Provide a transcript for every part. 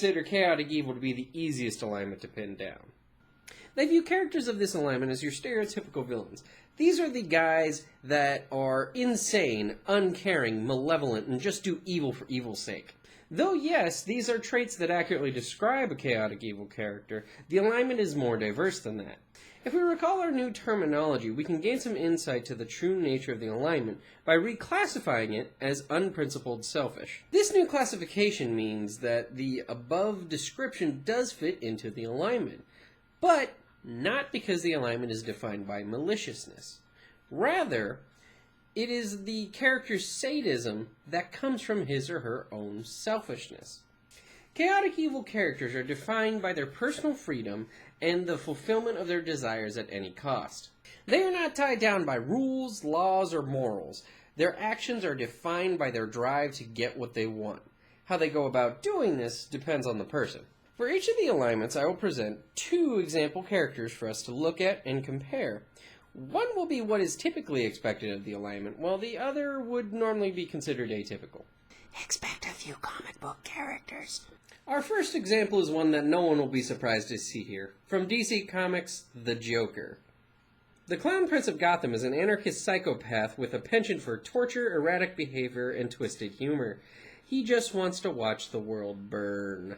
consider chaotic evil to be the easiest alignment to pin down. They view characters of this alignment as your stereotypical villains. These are the guys that are insane, uncaring, malevolent, and just do evil for evil's sake. Though yes, these are traits that accurately describe a chaotic evil character, the alignment is more diverse than that. If we recall our new terminology, we can gain some insight to the true nature of the alignment by reclassifying it as unprincipled selfish. This new classification means that the above description does fit into the alignment, but not because the alignment is defined by maliciousness. Rather, it is the character's sadism that comes from his or her own selfishness. Chaotic evil characters are defined by their personal freedom and the fulfillment of their desires at any cost. They are not tied down by rules, laws, or morals. Their actions are defined by their drive to get what they want. How they go about doing this depends on the person. For each of the alignments, I will present 2 example characters for us to look at and compare. One will be what is typically expected of the alignment, while the other would normally be considered atypical. Expect a few comic book characters. Our first example is one that no one will be surprised to see here. From DC Comics, the Joker. The Clown Prince of Gotham is an anarchist psychopath with a penchant for torture, erratic behavior, and twisted humor. He just wants to watch the world burn.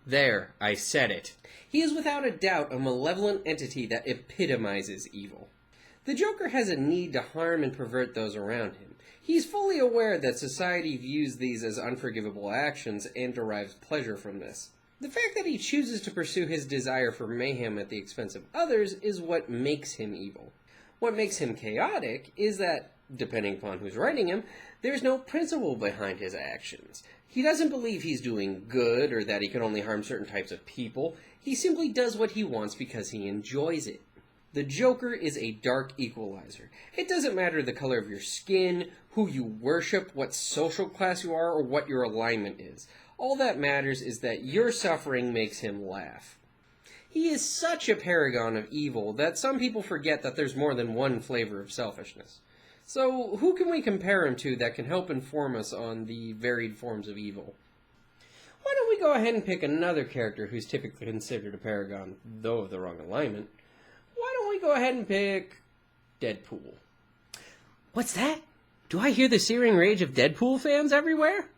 There, I said it. He is without a doubt a malevolent entity that epitomizes evil. The Joker has a need to harm and pervert those around him. He's fully aware that society views these as unforgivable actions and derives pleasure from this. The fact that he chooses to pursue his desire for mayhem at the expense of others is what makes him evil. What makes him chaotic is that, depending upon who's writing him, there's no principle behind his actions. He doesn't believe he's doing good or that he can only harm certain types of people. He simply does what he wants because he enjoys it. The Joker is a dark equalizer. It doesn't matter the color of your skin, who you worship, what social class you are, or what your alignment is. All that matters is that your suffering makes him laugh. He is such a paragon of evil that some people forget that there's more than one flavor of selfishness. So, who can we compare him to that can help inform us on the varied forms of evil? Why don't we go ahead and pick another character who's typically considered a paragon, though of the wrong alignment? Why don't we go ahead and pick Deadpool? What's that? Do I hear the searing rage of Deadpool fans everywhere?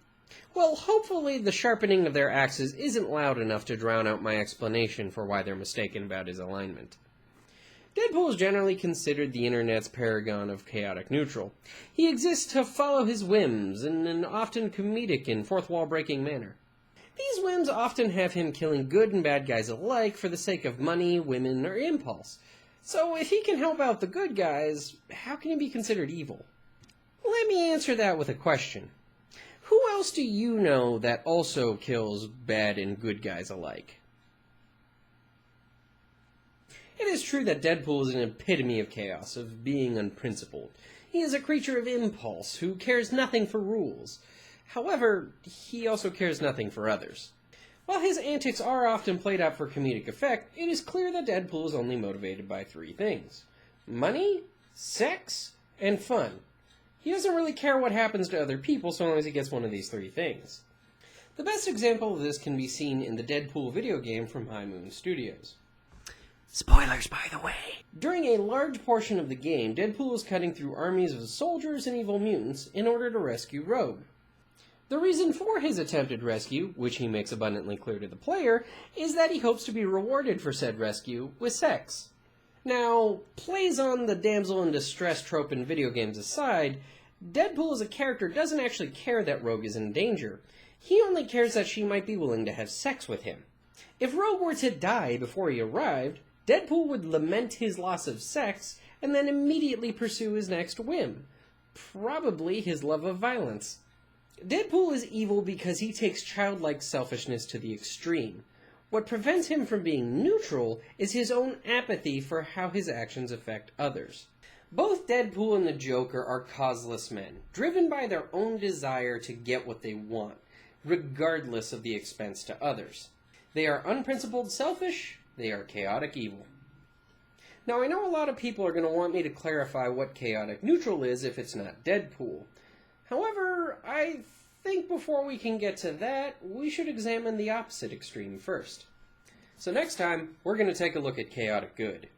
Well, hopefully the sharpening of their axes isn't loud enough to drown out my explanation for why they're mistaken about his alignment. Deadpool is generally considered the internet's paragon of chaotic neutral. He exists to follow his whims in an often comedic and fourth-wall-breaking manner. These whims often have him killing good and bad guys alike for the sake of money, women, or impulse. So if he can help out the good guys, how can he be considered evil? Let me answer that with a question. Who else do you know that also kills bad and good guys alike? It is true that Deadpool is an epitome of chaos, of being unprincipled. He is a creature of impulse who cares nothing for rules. However, he also cares nothing for others. While his antics are often played out for comedic effect, it is clear that Deadpool is only motivated by 3 things: money, sex, and fun. He doesn't really care what happens to other people so long as he gets one of these 3 things. The best example of this can be seen in the Deadpool video game from High Moon Studios. Spoilers, by the way. During a large portion of the game, Deadpool is cutting through armies of soldiers and evil mutants in order to rescue Rogue. The reason for his attempted rescue, which he makes abundantly clear to the player, is that he hopes to be rewarded for said rescue with sex. Now, plays on the damsel in distress trope in video games aside, Deadpool as a character doesn't actually care that Rogue is in danger. He only cares that she might be willing to have sex with him. If Rogue were to die before he arrived, Deadpool would lament his loss of sex and then immediately pursue his next whim, probably his love of violence. Deadpool is evil because he takes childlike selfishness to the extreme. What prevents him from being neutral is his own apathy for how his actions affect others. Both Deadpool and the Joker are causeless men, driven by their own desire to get what they want, regardless of the expense to others. They are unprincipled selfish, they are chaotic evil. Now, I know a lot of people are going to want me to clarify what chaotic neutral is if it's not Deadpool. However, I think before we can get to that, we should examine the opposite extreme first. So next time, we're going to take a look at chaotic good.